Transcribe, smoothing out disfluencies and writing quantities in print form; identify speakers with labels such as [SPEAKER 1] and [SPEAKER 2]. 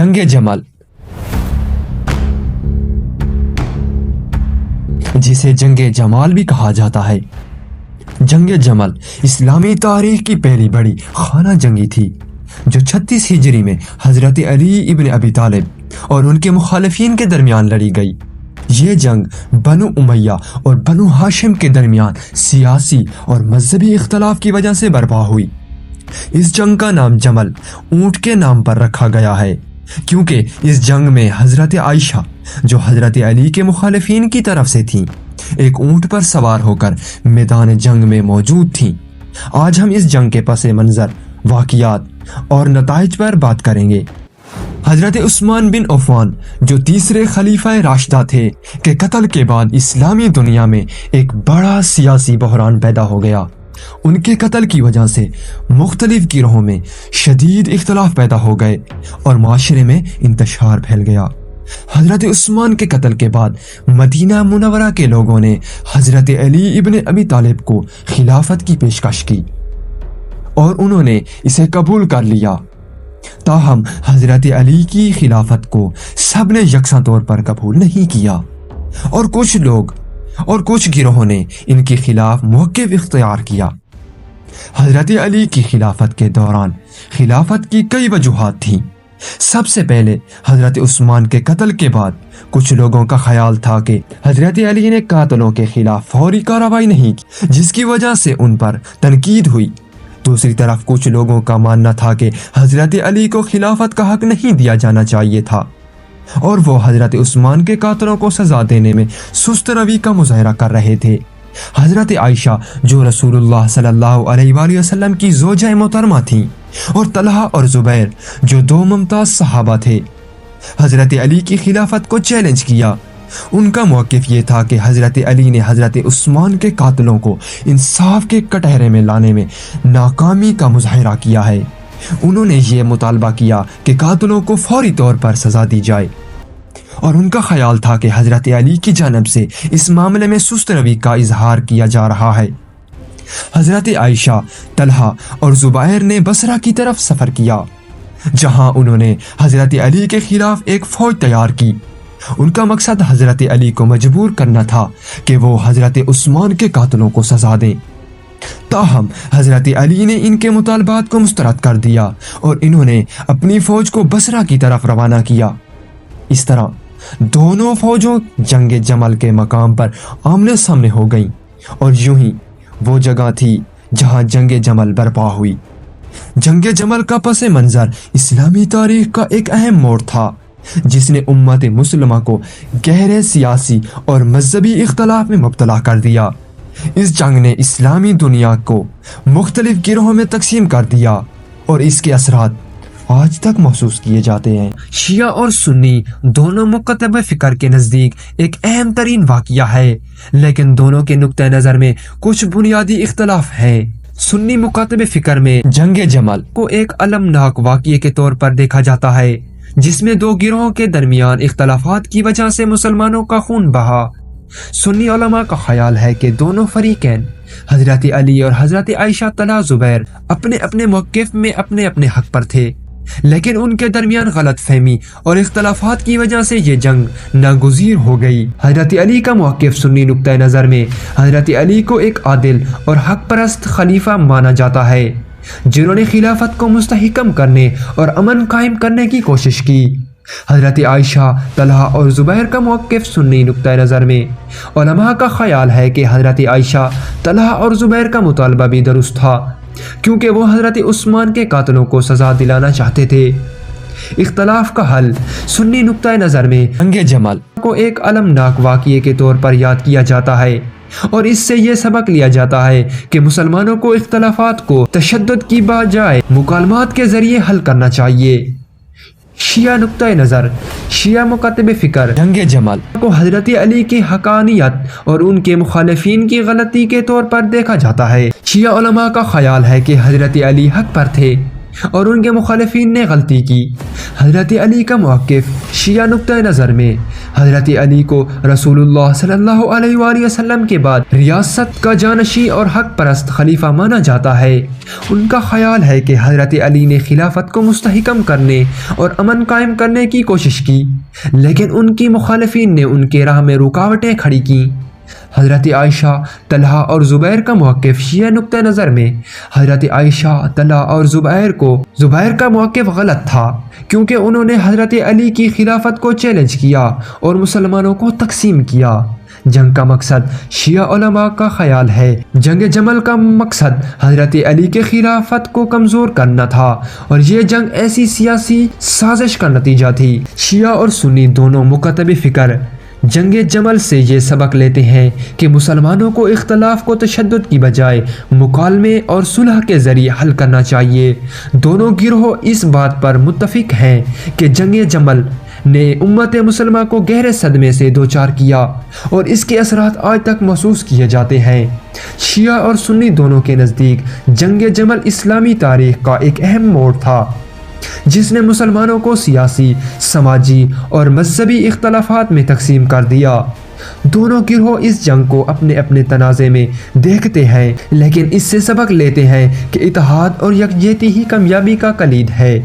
[SPEAKER 1] जंग जमल, जिसे जंग जमाल भी कहा जाता है। जंग जमल इस्लामी तारीख की पहली बड़ी खाना जंगी थी जो 36 हिजरी में हजरत अली इब्न अबी तालिब और उनके मुखालिफिन के दरमियान लड़ी गई। ये जंग बनु उमैया और बनु हाशिम के दरमियान सियासी और मजहबी इख्तलाफ की वजह से बर्पा हुई। इस जंग का नाम जमल ऊंट के नाम पर रखा गया है क्योंकि इस जंग में हजरत आयशा जो हजरत अली के मुखालिफिन की तरफ से थीं, एक ऊंट पर सवार होकर मैदान जंग में मौजूद थीं। आज हम इस जंग के पस मंजर, वाक़ियात और नताइज पर बात करेंगे। हजरत उस्मान बिन अफ़्फ़ान जो तीसरे खलीफा राशिदा थे के कत्ल के बाद इस्लामी दुनिया में एक बड़ा सियासी बहरान पैदा हो गया। उनके कत्ल की वजह से मुख्तलिफ गिरोहों में शदीद इख्तलाफ पैदा हो गए और माशरे में इंतशार फैल गया। हजरत उस्मान के कत्ल के बाद मदीना मुनव्वरा के लोगों ने हजरत अली इब्न अबी तालिब को खिलाफत की पेशकश की और उन्होंने इसे कबूल कर लिया। ताहम हजरत अली की खिलाफत को सब ने यकसा तौर पर कबूल नहीं किया और कुछ लोग और कुछ गिरोहों ने इनके खिलाफ मौक़िफ़ इख्तियार किया। हजरत अली की खिलाफत के दौरान खिलाफत की कई वजूहात थीं। सबसे पहले हजरत उस्मान के कत्ल के बाद कुछ लोगों का ख्याल था कि हजरत अली ने कातलों के खिलाफ फौरी कार्रवाई नहीं की, जिसकी वजह से उन पर तनकीद हुई। दूसरी तरफ कुछ लोगों का मानना था कि हजरत अली को खिलाफत का हक नहीं दिया जाना चाहिए था और वो हजरत उस्मान के कातलों को सजा देने में सुस्त रवि का मुजाहरा कर रहे थे। हजरत आयशा जो रसूलुल्लाह सल्लल्लाहु अलैहि वसल्लम की ज़ौजा मोहतरमा थीं और तलहा और जुबैर जो दो मुमताज सहाबा थे, हजरत अली की खिलाफत को चैलेंज किया। उनका मौक़िफ़ ये था कि हजरत अली ने हजरत उस्मान के कातलों को इंसाफ के कटहरे में लाने में नाकामी का मुजाहरा किया है। उन्होंने ये मुतालबा किया कि कातलों को फौरी तौर पर सजा दी जाए और उनका ख्याल था कि हजरत अली की जानब से इस मामले में सुस्त रवि का इजहार किया जा रहा है। हजरत आयशा, तलहा और जुबैर ने बसरा की तरफ सफ़र किया जहां उन्होंने हजरत अली के खिलाफ एक फौज तैयार की। उनका मकसद हजरत अली को मजबूर करना था कि वो हजरत उस्मान के कातलों को सजा दें। ताहम हजरत अली ने इनके मुतालबात को मुस्तरद कर दिया और इन्होंने अपनी फौज को बसरा की तरफ रवाना किया। इस तरह दोनों फौजों जंग जमल के मकाम पर आमने सामने हो गईं और यूं ही वो जगह थी जहां जंग जमल बर्पा हुई। जंग जमल का पस मंजर इस्लामी तारीख का एक अहम मोड़ था जिसने उम्मत मुस्लिमा को गहरे सियासी और मजहबी इख्तलाफ में मुब्तला कर दिया। इस जंग ने इस्लामी दुनिया को मुख्तलिफ गिरोहों में तकसीम कर दिया और इसके असरात आज तक महसूस किए जाते हैं। शिया और सुन्नी दोनों मुकतब फिक्र के नज़दीक एक अहम तरीन वाक़िया है, लेकिन दोनों के नुक्ते नज़र में कुछ बुनियादी इख्तलाफ है। सुन्नी मुकतब फिक्र में जंग जमल को एक अलमनाक वाक़िए के तौर पर देखा जाता है जिसमें दो गिरोहों के दरमियान इख्तलाफात की वजह से मुसलमानों का खून बहा। सुन्नी उलमा का ख्याल है कि दोनों फरीकैन हजरत अली और हजरत आयशा तलहा जुबैर अपने अपने मौक़िफ़ में अपने अपने हक पर थे, लेकिन उनके दरमियान गलत फहमी और इख्तलाफात की वजह से ये जंग नागुज़ीर हो गई। हजरत अली का मौक़िफ़ सुन्नी नुक्ता नज़र में हजरत अली को एक आदिल और हक परस्त खलीफा माना जाता है जिन्होंने खिलाफत को मुस्तहकम करने और अमन कायम करने की कोशिश की। हजरत आयशा, तलहा और जुबैर का मौक़िफ़ सुन्नी नुक्ता नज़र में उलमा का ख्याल है कि हजरत आयशा, तलहा और जुबैर का मुतालबा भी दुरुस्त था क्योंकि वो हजरत उस्मान के कातलों को सजा दिलाना चाहते थे। इख्तलाफ का हल सुन्नी नुक्ता नज़र में जंग जमल को एक अलमनाक वाक़िए के तौर पर याद किया जाता है और इससे ये सबक लिया जाता है कि मुसलमानों को इख्तलाफात को तशद्दुद की बजाय मुकालमात के ज़रिए हल करना चाहिए। शिया नुक्ता नज़र शिया मुकतब फिक्र जंग जमल को हजरत अली की हकानियत और उनके मुखालिफिन की गलती के तौर पर देखा जाता है। शिया उलमा का ख्याल है कि हजरत अली हक पर थे اور ان کے مخالفین نے غلطی کی۔ حضرت علی کا موقف شیعہ نقطۂ نظر میں، حضرت علی کو رسول اللہ صلی اللہ علیہ وآلہ وسلم کے بعد ریاست کا جانشین اور حق پرست خلیفہ مانا جاتا ہے۔ ان کا خیال ہے کہ حضرت علی نے خلافت کو مستحکم کرنے اور امن قائم کرنے کی کوشش کی، لیکن ان کی مخالفین نے ان کے راہ میں رکاوٹیں کھڑی کیں۔ حضرت عائشہ، طلحہ اور زبیر کا موقف شیعہ نقطۂ نظر میں، حضرت عائشہ، طلحہ اور زبیر کا موقف غلط تھا، کیونکہ انہوں نے حضرت علی کی خلافت کو چیلنج کیا اور مسلمانوں کو تقسیم کیا۔ جنگ کا مقصد شیعہ علماء کا خیال ہے جنگ جمل کا مقصد حضرت علی کے خلافت کو کمزور کرنا تھا، اور یہ جنگ ایسی سیاسی سازش کا نتیجہ تھی۔ شیعہ اور سنی دونوں مکتب فکر جنگ جمل سے یہ سبق لیتے ہیں کہ مسلمانوں کو اختلاف کو تشدد کی بجائے مکالمے اور صلح کے ذریعے حل کرنا چاہیے۔ دونوں گروہ اس بات پر متفق ہیں کہ جنگ جمل نے امت مسلمہ کو گہرے صدمے سے دوچار کیا اور اس کے اثرات آج تک محسوس کیے جاتے ہیں۔ شیعہ اور سنی دونوں کے نزدیک جنگ جمل اسلامی تاریخ کا ایک اہم موڑ تھا، جس نے مسلمانوں کو سیاسی، سماجی اور مذہبی اختلافات میں تقسیم کر دیا۔ دونوں گروہ اس جنگ کو اپنے اپنے تنازع میں دیکھتے ہیں، لیکن اس سے سبق لیتے ہیں کہ اتحاد اور یکجہتی ہی کامیابی کا کلید ہے۔